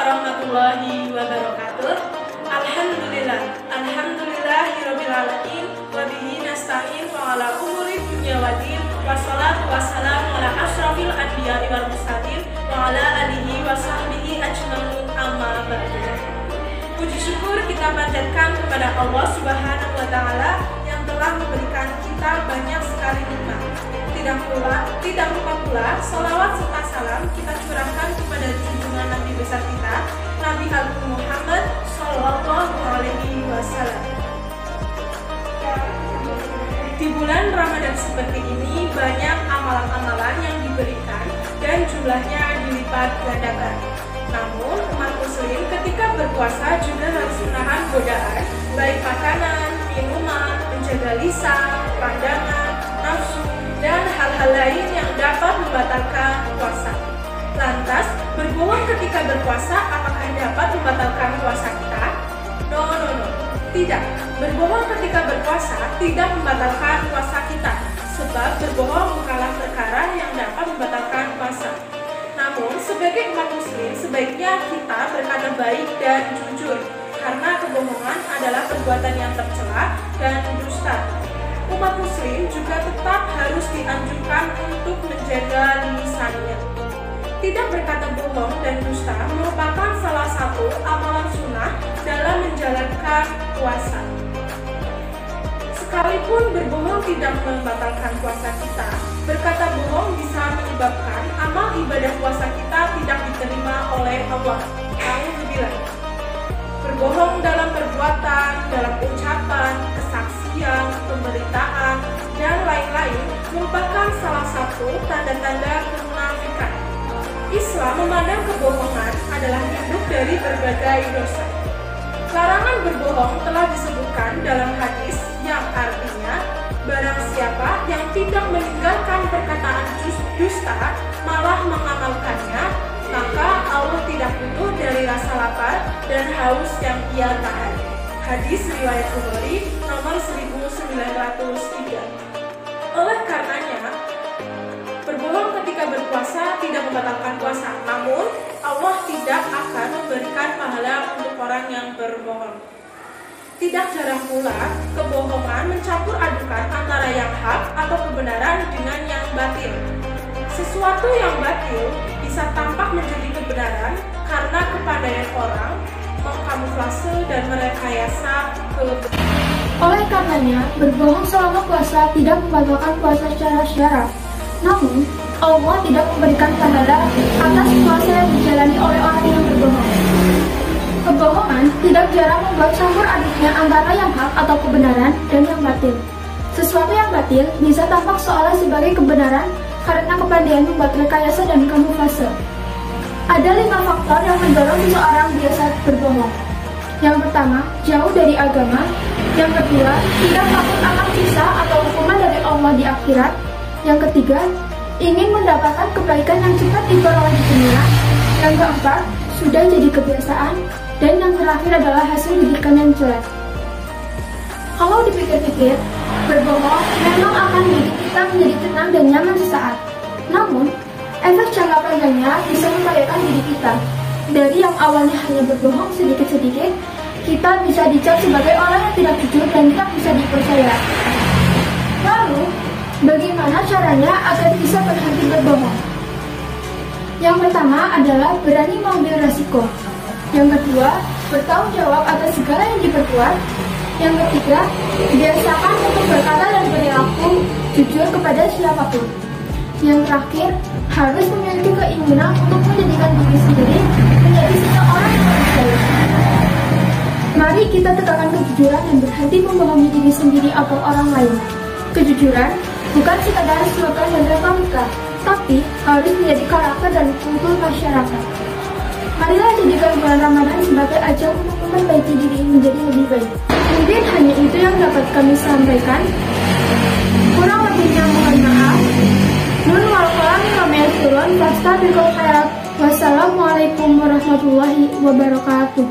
warahmatullahi wabarakatuh. Alhamdulillahirrabbilalamin. Wabihi nasta'in wa ala umuri dunya waddin. Wassalatu wassalamu ala ashrafil anbiya'i wal mursalin wa ala alihi wa sahbihi ajmain, amma ba'du. Puji syukur kita panjatkan kepada Allah Subhanahu wa Ta'ala yang telah memberikan kita banyak sekali nikmat. Tidak lupa pula salawat serta salam kita curahkan kepada junjungan Nabi besar kita, Nabi Agung Muhammad Sallallahu Alaihi Wasallam. Di bulan Ramadan seperti ini banyak amalan-amalan yang diberikan dan jumlahnya dilipat gandakan. Namun umat muslim ketika berpuasa juga harus menahan godaan, baik makanan, minuman, menjaga lisan, pandangan, nafsu, dan hal-hal lain yang dapat membatalkan puasa. Lantas, berbohong ketika berpuasa apakah dapat membatalkan puasa kita? No. Tidak. Berbohong ketika berpuasa tidak membatalkan puasa kita, sebab berbohong bukanlah perkara yang dapat membatalkan puasa. Namun, sebagai umat muslim, sebaiknya kita berkata baik dan jujur, karena kebohongan adalah perbuatan yang tercela dan dusta. Umat muslim juga tetap harus dianjurkan untuk menjaga lisannya. Tidak berkata bohong dan dusta merupakan salah satu amalan sunnah dalam menjalankan puasa. Sekalipun berbohong tidak membatalkan puasa kita, berkata bohong bisa menyebabkan amal ibadah puasa kita tidak diterima oleh Allah. Alhamdulillah. Berbohong dalam perbuatan, dalam ucapan, kesaksian, pemberitaan, dan lain-lain merupakan salah satu tanda-tanda kemunafikan. Islam memandang kebohongan adalah induk dari berbagai dosa. Larangan berbohong telah disebutkan dalam hadis yang artinya, barang siapa yang tidak meninggalkan perkataan dusta, malah mengamalkannya, maka Allah tidak butuh dari rasa lapar dan haus yang ia tahan. Hadis riwayat Bukhari nomor 1903. Oleh karenanya, berbohong ketika berpuasa tidak membatalkan puasa, namun Allah tidak akan memberikan pahala untuk orang yang berbohong. Tidak jarang pula kebohongan mencampur adukan antara yang hak atau kebenaran dengan yang batil. Sesuatu yang batil bisa tampak menjadi kebenaran karena kepandaian orang mengkamuflase dan merekayasa kebenaran. Oleh karenanya, berbohong selama puasa tidak membatalkan puasa secara syarat. Namun, Allah tidak memberikan pahala atas puasa yang dijalani oleh orang yang berbohong. Kebohongan tidak jarang membuat campur aduknya antara yang hak atau kebenaran dan yang batil. Sesuatu yang batil bisa tampak seolah sebagai kebenaran karena kepandaian membuat rekayasa dan kamuflase. Ada 5 faktor yang mendorong seseorang biasa berbohong. Yang pertama, jauh dari agama. Yang kedua, tidak takut akan siksa atau hukuman dari Allah di akhirat. Yang ketiga, ingin mendapatkan kebaikan yang cepat diperoleh di dunia. Yang keempat, sudah jadi kebiasaan. Dan yang terakhir adalah hasil didikan yang jelek. Kalau dipikir-pikir, berbohong memang akan bikin kita menjadi tenang dan nyaman sesaat. Namun, efek jangka panjangnya bisa membahayakan diri kita. Dari yang awalnya hanya berbohong sedikit-sedikit, kita bisa dicap sebagai orang yang tidak jujur dan tidak bisa dipercaya. Lalu, bagaimana caranya agar bisa berhenti berbohong? Yang pertama adalah berani mengambil resiko. Yang kedua, bertanggung jawab atas segala yang diperbuat. Yang ketiga, biasakan untuk berkata dan perilaku jujur kepada siapapun. Yang terakhir, harus memiliki keinginan untuk menjadikan diri sendiri menjadi seseorang yang percaya. Mari kita tegakkan kejujuran dan berhenti membohongi diri sendiri atau orang lain. Kejujuran bukan sekadar slogan dan retorika, tapi harus menjadi karakter dan kultur masyarakat. Marilah jadikan bulan Ramadan sebagai ajang untuk memperbaiki diri menjadi lebih baik. Mungkin hanya itu yang dapat kami sampaikan. Kurang lebihnya mohon maaf. Nun wal qalam mimma yasturun. Fastabiqul khairat. Wassalamualaikum warahmatullahi wabarakatuh.